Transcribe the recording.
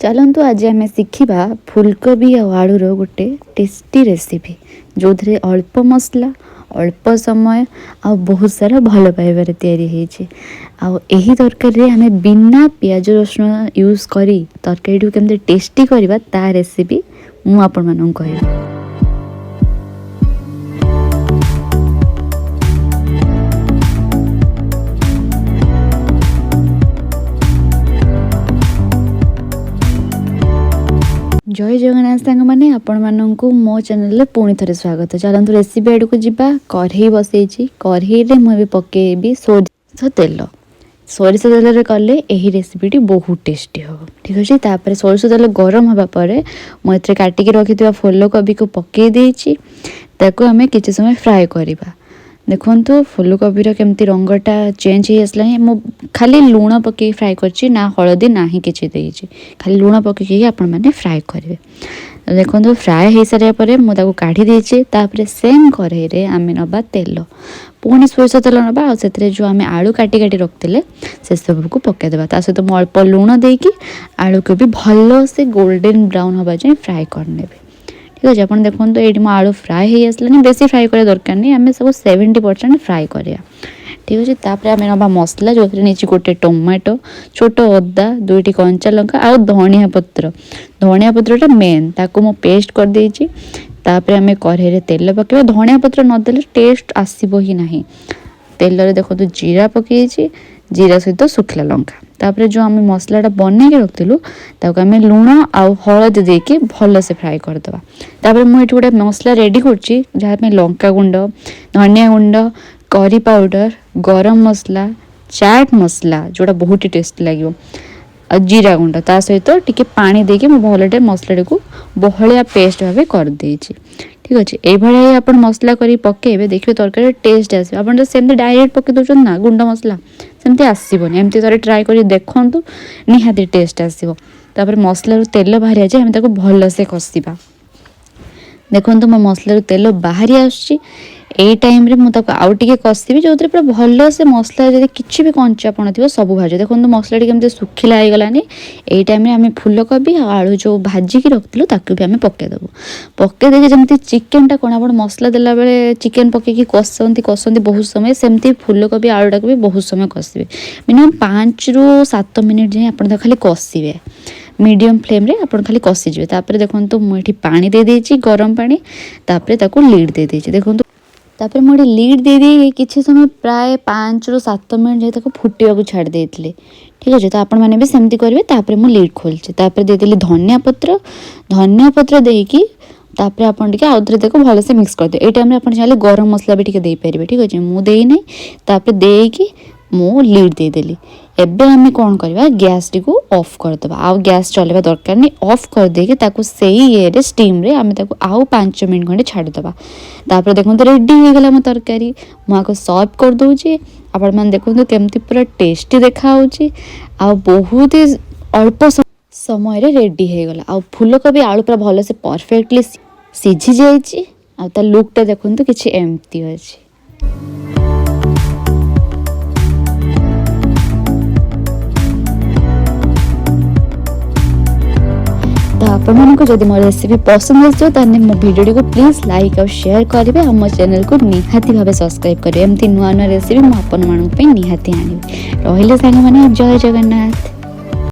चलतु आज आम शिखा फुलकोबी और आलूर गोटे टेस्टी रेसिपी जो थे अल्प मसला अल्प समय आ बहुत सारा भल पाइबार या तरकारी आम बिना पियाज रसुण यूज करी तरकारी केमती टेस्टी करवा ता रेसिपी मु आपण मानू कह। जय जगन्नाथ सांग मैंने आपण मानक मो चैनल पुणी थे स्वागत। चलतु रेसिपी आड़ को जीवा। कढ़ई बसई कढ़ई मुझे पकेबी सोरिष तेल। सोरिष तेल कले यही रेसिपीटी बहुत टेस्टी हो। ठीक अच्छे तापर सोरिष तेल गरम होगापर मुझे काटिकी रखि फूलकोबी को पकई देची आम कि समय फ्राए करवा। देखो फूलकोबीर केमती रंगटा चेंज हो आसला। मु खाली लुण पकई फ्राए करछि ना हलदी ना ही किछि देछि खाली लुण पकई आपण माने फ्राए करेंगे। देखो फ्राए हो सारे मुझे काढ़ी देछि। तापर सेम कढ़ई रे आम नबा तेल पुणी सोरिष तेल नबा से जो आम आलू काटी काटी रखते से सब को पकईदेवा। ता सहित मु अल्प लुण देकी आलू को भी भल से गोल्डन ब्राउन हवा जाए फ्राए करने। ठीक अच्छे आप देखो ये मो आलू फ्राए हो आसलानी बेसी फ्राए करा दरकार नहीं आम सब 70% फ्राए करा। ठीक अच्छे तापर आम नवा मसला जो नहीं गोटे टमाटो छोट अदा 2टी कंचा लंका आ धनिया पत्रटा मेन ताको मो पेस्ट कर देछि। तापर आम कढ़ई रे तेल पकेबा। धनिया पत्र नदेले टेस्ट आसीबो ही नहीं। तेल रे देखो जीरा पकईछि जीरा सहित सुखला लंका। तापर जो आम मसलाटा बनई के रखिलु आम लुण आउ हलदी देके भल से फ्राए करदे। तापर मुझे गोटे मसला रेडी करछि जहाँ लंका गुंड धनिया गुंड करी पाउडर गरम मसला चाट मसला जोड़ा बहुत ही टेस्ट लगे जीरा गुंड ता सहित टिके पानी देके भलटे मसला को बहलिया पेस्ट भाव कर देछि। ठीक अच्छे ये आप मसला कर पकेबे देखिए तरकारी टेस्ट आस। सेमती डायरेक्ट पकई दौरान ना गुंड मसला सेमती आसबनी एमती थे ट्राए कर देखु निहाती टेस्ट आसो। तापर मसलू तेल बाहरी जाए आम भल से कषा। देखो मो मसलू तेल बाहरी आसुची यही टाइम रे मुझे आउ टे कषिबी जो पूरा भल से मसला जब किसी भी कंचापण थी सब भाज। देखो मसला केमती सुखिला हो गलानी। यही टाइम रे आम फूलकोबी आलू जो भाजिकी रखिलु ताकू भी आम पकईदेबू। पकई देके जमी चिकेनटा कौन आप मसला देला बेले चिकेन पकईकी कसती बहुत समय सेमती फूलकोबी आलूटा को भी बहुत समय कषिबे। मिनिमम 5 ରୁ 7 मिनिट जाए आप खाली कषिबे मीडियम फ्लेम रे आप खाली कषिजे। तापर देखो मुझे पानी दे देछि गरम पानी तापर ताकू लीड दे देछि। देखो तापर मुझे लीड दे दी किसी समय प्राय 5 ରୁ 7 मिनट जाए फुटा को छाड़ देते। ठीक अच्छे तो आपण मैंने भी सेमती करेंगे। तापर मुझे लीड खोलचे तापर देदेली धनिया पत्र देकी तापर आपन टिके आउ थे देखो भल से मिक्स कर दे। ये टाइम आप चाहिए गरम मसला भी टिके दे पारे। ठीक अच्छे मु देई नहीं तापर देकी मु लीड देदेली। एबे आम कौन करवा गैस टी को ऑफ करदे आउ गैस चलवा दरकार नहीं ऑफ कर देके ताकू सही ये स्टीम रे आम आउ 5 मिनट खंडे छाड़देवा। तापर देखो रेडी हो गला मो तरकारी मुझे सर्व कर दूची। आपण मैंने देखो केमती पूरा टेस्टी देखा आ बहुत ही अल्प समय रे रेडी हो गला। आ फूलकोबी आलू पूरा भल से परफेक्टली सीझी जाइए। आ ता लुकटा देखो किछि एमती अछि। तो आपको जब मो रेसिपी पसंद आसो मो वीडियो को प्लीज लाइक और शेयर करेंगे और मो चैनल को निहाती भाव सब्सक्राइब करेंगे। एमती नुआ नुआ रेसिपी मुझे निहाती आनी रही। सांग मैंने जय जगन्नाथ।